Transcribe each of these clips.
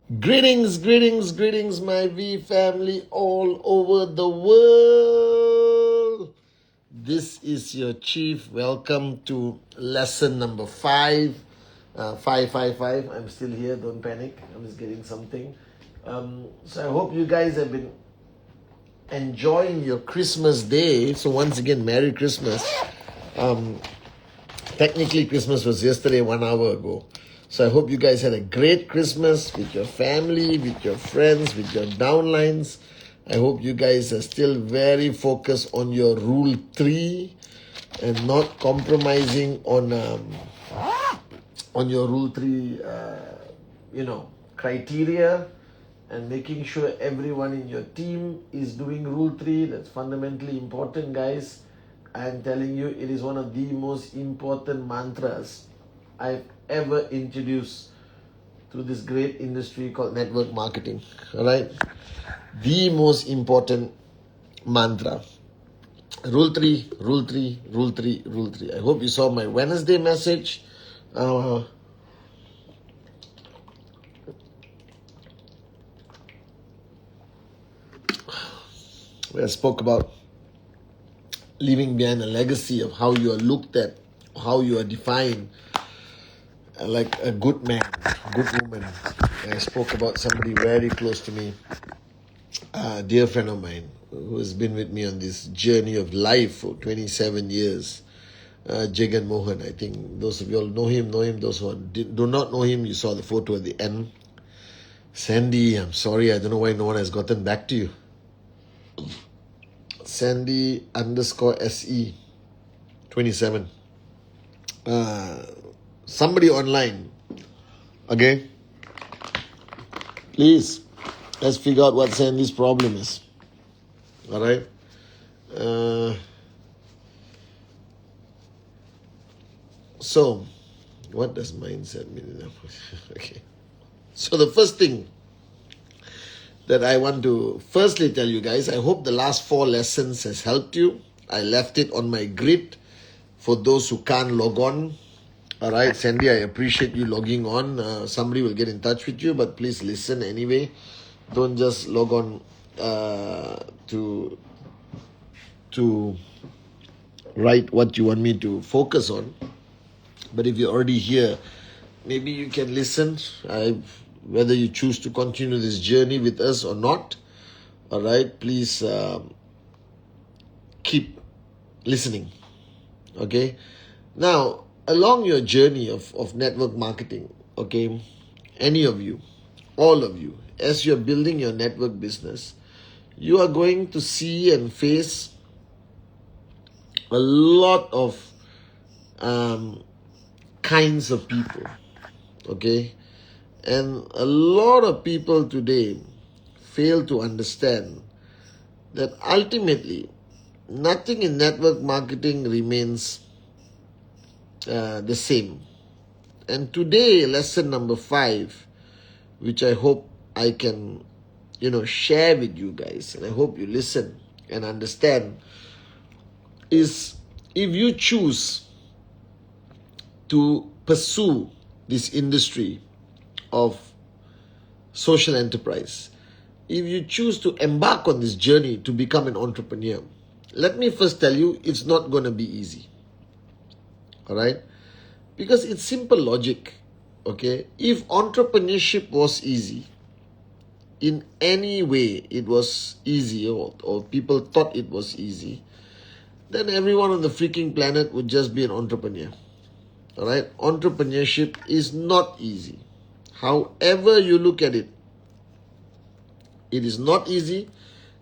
Greetings, greetings, greetings, my V family all over the world. This is your chief. Welcome to lesson number 5. 555. I'm still here. Don't panic. I'm just getting something. So I hope you guys have been enjoying your Christmas day. So once again, Merry Christmas. Technically, Christmas was yesterday, 1 hour ago. So I hope you guys had a great Christmas with your family, with your friends, with your downlines. I hope you guys are still very focused on your rule 3 and not compromising on your rule 3, criteria, and making sure everyone in your team is doing rule 3. That's fundamentally important, guys. I'm telling you, it is one of the most important mantras I've ever introduced to this great industry called network marketing. All right? The most important mantra. Rule 3, rule 3, rule 3, rule 3. I hope you saw my Wednesday message. Where I spoke about leaving behind a legacy of how you are looked at, how you are defined like a good man, good woman. And I spoke about somebody very close to me, a dear friend of mine who has been with me on this journey of life for 27 years, Jagan Mohan. I think those of you all know him. Those who do not know him, you saw the photo at the end. Sandy, I'm sorry, I don't know why no one has gotten back to you. Sandy _SE 27. Somebody online, okay? Please, let's figure out what Sandy's problem is. All right? So, what does mindset mean? Okay. So the first thing that I want to firstly tell you guys, I hope the last 4 lessons has helped you. I left it on my grid for those who can't log on. All right, Sandy, I appreciate you logging on. Somebody will get in touch with you, but please listen anyway. Don't just log on to write what you want me to focus on. But if you're already here, maybe you can listen. Whether you choose to continue this journey with us or not, all right, please keep listening, okay? Now, along your journey of network marketing, okay, any of you, all of you, as you're building your network business, you are going to see and face a lot of kinds of people, okay? And a lot of people today fail to understand that ultimately nothing in network marketing remains the same. And today, lesson number 5, which I hope I can, share with you guys, and I hope you listen and understand, is if you choose to pursue this industry of social enterprise, if you choose to embark on this journey to become an entrepreneur, let me first tell you, it's not going to be easy. All right? Because it's simple logic. Okay? If entrepreneurship was easy, in any way it was easy, or people thought it was easy, then everyone on the freaking planet would just be an entrepreneur. All right? Entrepreneurship is not easy. However you look at it, it is not easy.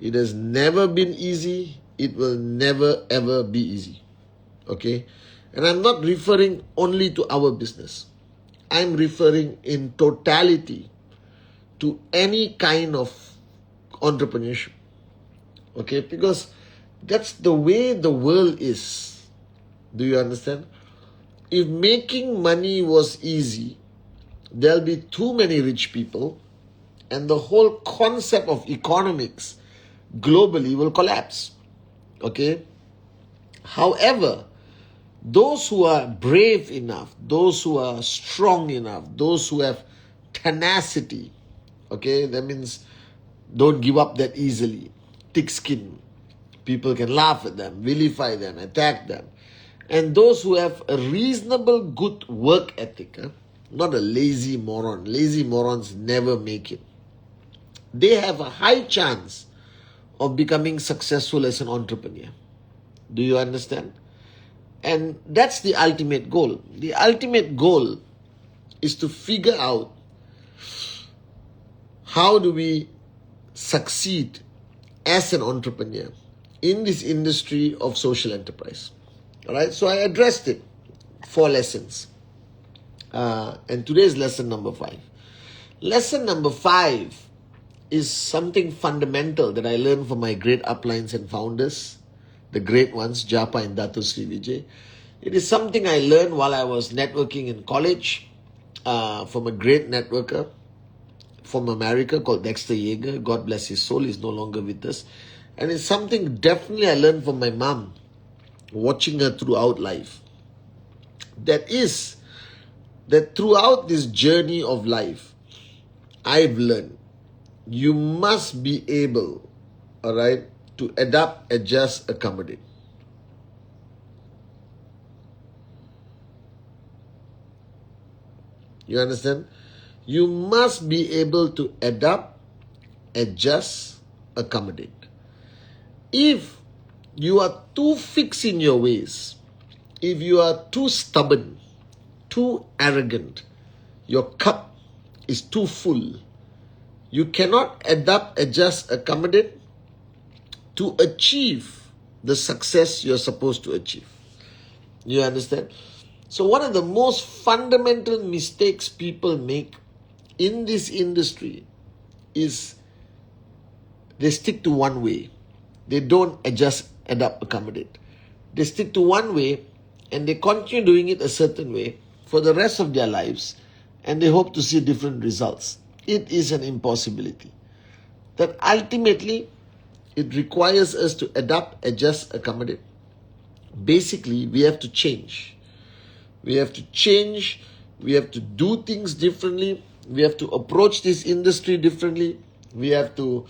It has never been easy. It will never ever be easy. Okay? And I'm not referring only to our business. I'm referring in totality to any kind of entrepreneurship. Okay? Because that's the way the world is. Do you understand? If making money was easy, there'll be too many rich people, and the whole concept of economics globally will collapse. Okay? However, those who are brave enough, those who are strong enough, those who have tenacity, Okay, that means don't give up that easily. Thick skin. People can laugh at them, vilify them, attack them. And those who have a reasonable good work ethic, not a lazy moron. Lazy morons never make it. They have a high chance of becoming successful as an entrepreneur. Do you understand? And that's the ultimate goal. The ultimate goal is to figure out how do we succeed as an entrepreneur in this industry of social enterprise. All right, so I addressed it. 4 lessons. And today's lesson number 5. Lesson number 5 is something fundamental that I learned from my great uplines and founders, the great ones, Japa and Dato Sri Vijay. It is something I learned while I was networking in college from a great networker from America called Dexter Yeager. God bless his soul, he's no longer with us. And it's something definitely I learned from my mom, watching her throughout life. That is, that throughout this journey of life, I've learned you must be able, all right, to adapt, adjust, accommodate. You understand? You must be able to adapt, adjust, accommodate. If you are too fixed in your ways, if you are too stubborn, too arrogant, your cup is too full, you cannot adapt, adjust, accommodate to achieve the success you're supposed to achieve. You understand? So one of the most fundamental mistakes people make in this industry is they stick to one way. They don't adjust, adapt, accommodate. They stick to one way and they continue doing it a certain way for the rest of their lives, and they hope to see different results. It is an impossibility. That ultimately, it requires us to adapt, adjust, accommodate. Basically, we have to change. We have to change. We have to do things differently. We have to approach this industry differently. We have to,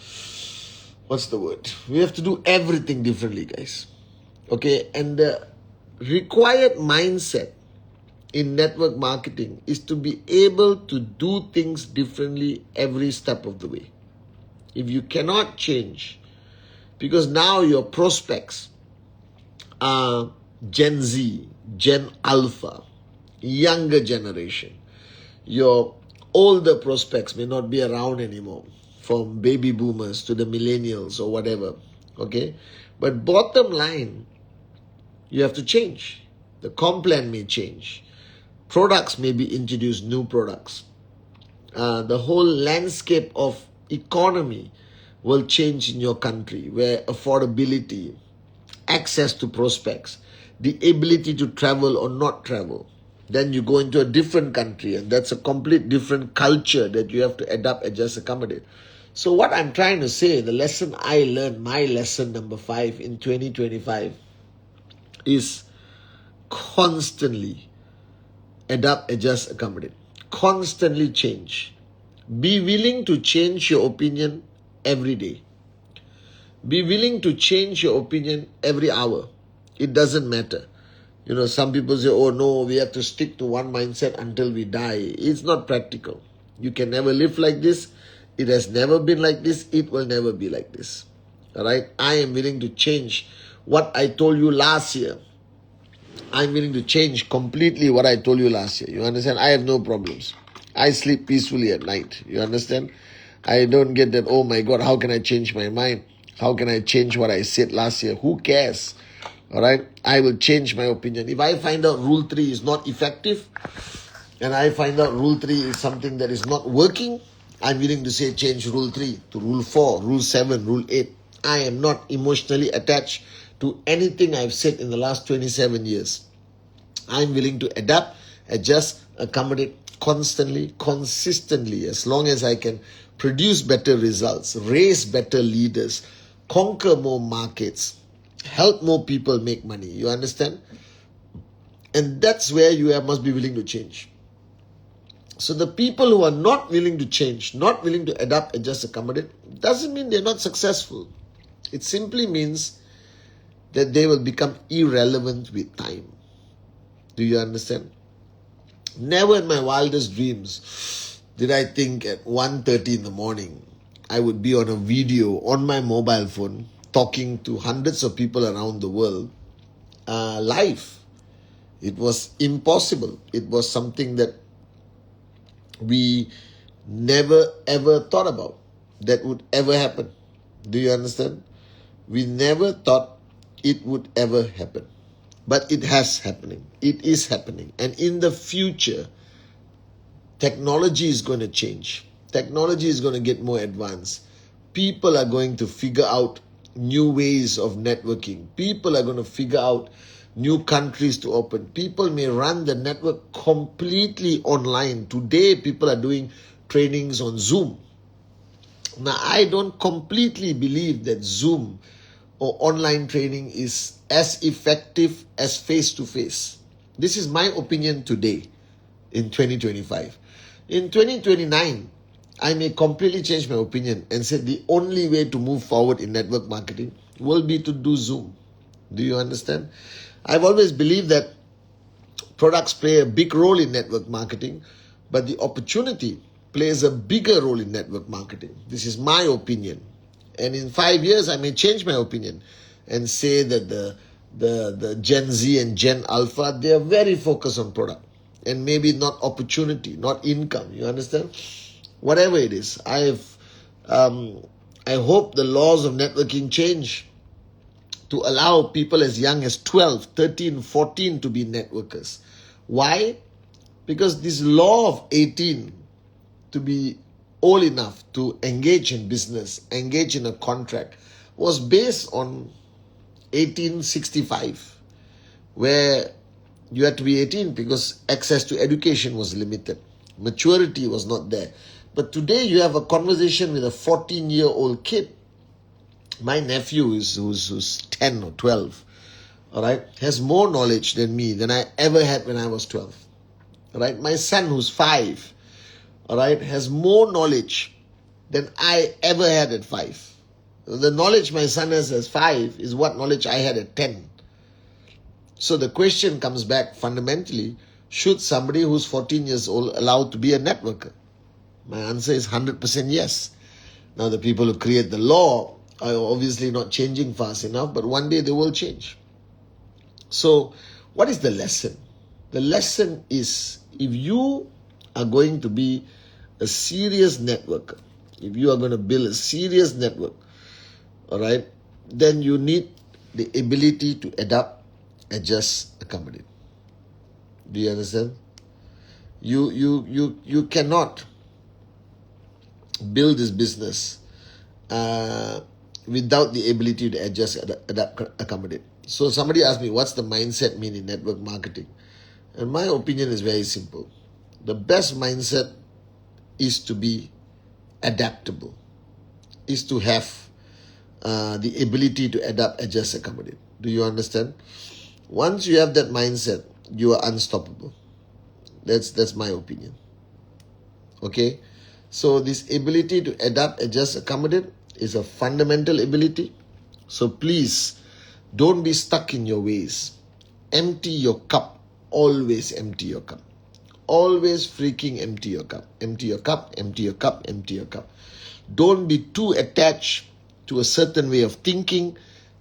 we have to do everything differently, guys. Okay, and the required mindset in network marketing is to be able to do things differently every step of the way. If you cannot change, because now your prospects are Gen Z, Gen Alpha, younger generation. Your older prospects may not be around anymore, from baby boomers to the millennials or whatever. Okay? But bottom line, you have to change. The comp plan may change. Products may be introduced, new products. The whole landscape of economy will change in your country, where affordability, access to prospects, the ability to travel or not travel. Then you go into a different country, and that's a complete different culture that you have to adapt, adjust, accommodate. So what I'm trying to say, the lesson I learned, my lesson number 5 in 2025 is constantly adapt, adjust, accommodate. Constantly change. Be willing to change your opinion every day. Be willing to change your opinion every hour. It doesn't matter. You know, some people say, oh no, we have to stick to one mindset until we die. It's not practical. You can never live like this. It has never been like this. It will never be like this. All right? I am willing to change what I told you last year. I'm willing to change completely what I told you last year. You understand? I have no problems. I sleep peacefully at night. You understand? I don't get that, oh my God, how can I change my mind? How can I change what I said last year? Who cares? All right? I will change my opinion. If I find out Rule 3 is not effective, and I find out Rule 3 is something that is not working, I'm willing to say change Rule 3 to Rule 4, Rule 7, Rule 8. I am not emotionally attached to anything I've said in the last 27 years. I'm willing to adapt, adjust, accommodate constantly, consistently, as long as I can produce better results, raise better leaders, conquer more markets, help more people make money. You understand? And that's where you must be willing to change. So the people who are not willing to change, not willing to adapt, adjust, accommodate, doesn't mean they're not successful. It simply means that they will become irrelevant with time. Do you understand? Never in my wildest dreams did I think at 1:30 in the morning I would be on a video on my mobile phone talking to hundreds of people around the world live. It was impossible. It was something that we never ever thought about that would ever happen. Do you understand? We never thought it would ever happen. But it has happening. It is happening. And in the future, technology is going to change. Technology is going to get more advanced. People are going to figure out new ways of networking. People are going to figure out new countries to open. People may run the network completely online. Today, people are doing trainings on Zoom. Now, I don't completely believe that Zoom or online training is as effective as face-to-face. This is my opinion today in 2025. In 2029, I may completely change my opinion and say the only way to move forward in network marketing will be to do Zoom. Do you understand? I've always believed that products play a big role in network marketing, but the opportunity plays a bigger role in network marketing. This is my opinion. And in 5 years, I may change my opinion and say that the Gen Z and Gen Alpha, they are very focused on product and maybe not opportunity, not income. You understand? Whatever it is, I hope the laws of networking change to allow people as young as 12, 13, 14 to be networkers. Why? Because this law of 18 to be old enough to engage in business, engage in a contract, was based on 1865, where you had to be 18 because access to education was limited. Maturity was not there. But today you have a conversation with a 14-year-old kid. My nephew who's 10 or 12, all right, has more knowledge than me than I ever had when I was 12. All right, my son who's 5, all right, has more knowledge than I ever had at 5. The knowledge my son has at 5 is what knowledge I had at 10. So the question comes back fundamentally, should somebody who's 14 years old allowed to be a networker? My answer is 100% yes. Now the people who create the law are obviously not changing fast enough, but one day they will change. So what is the lesson? The lesson is, if you are going to be a serious networker, if you are going to build a serious network, all right, then you need the ability to adapt, adjust, accommodate. Do you understand? You cannot build this business without the ability to adjust, adapt, accommodate. So somebody asked me, what's the mindset mean in network marketing? And my opinion is very simple. The best mindset is to be adaptable, is to have the ability to adapt, adjust, accommodate. Do you understand? Once you have that mindset, you are unstoppable. That's my opinion. Okay? So this ability to adapt, adjust, accommodate is a fundamental ability. So please, don't be stuck in your ways. Empty your cup. Always empty your cup. Always freaking empty your cup. Empty your cup, empty your cup, empty your cup. Don't be too attached to a certain way of thinking.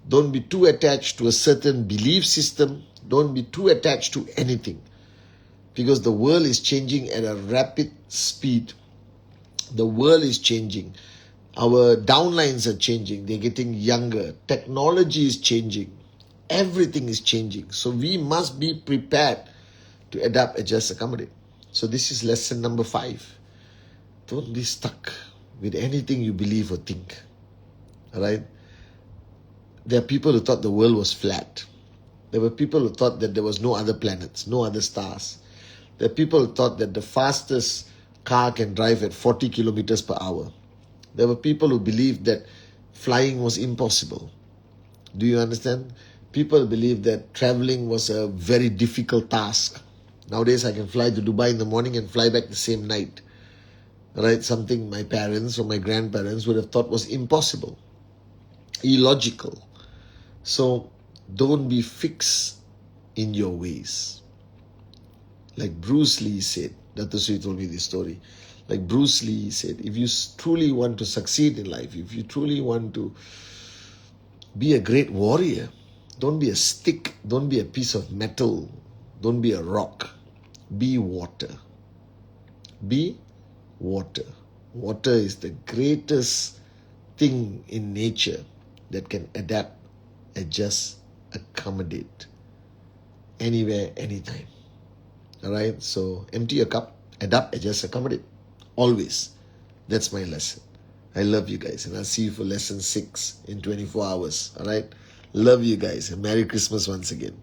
Don't be too attached to a certain belief system. Don't be too attached to anything. Because the world is changing at a rapid speed. The world is changing. Our downlines are changing. They're getting younger. Technology is changing. Everything is changing. So we must be prepared to adapt, adjust, accommodate. So this is lesson number 5. Don't be stuck with anything you believe or think. Alright? There are people who thought the world was flat. There were people who thought that there was no other planets, no other stars. There are people who thought that the fastest car can drive at 40 kilometers per hour. There were people who believed that flying was impossible. Do you understand? People believed that traveling was a very difficult task. Nowadays, I can fly to Dubai in the morning and fly back the same night. Right? Something my parents or my grandparents would have thought was impossible, illogical. So don't be fixed in your ways. Like Bruce Lee said, Dr. Sri told me this story. Like Bruce Lee said, if you truly want to succeed in life, if you truly want to be a great warrior, don't be a stick, don't be a piece of metal, don't be a rock. Be water. Be water. Water is the greatest thing in nature that can adapt, adjust, accommodate anywhere, anytime. Alright, so empty your cup, adapt, adjust, accommodate. Always. That's my lesson. I love you guys, and I'll see you for lesson 6 in 24 hours. Alright, love you guys, and Merry Christmas once again.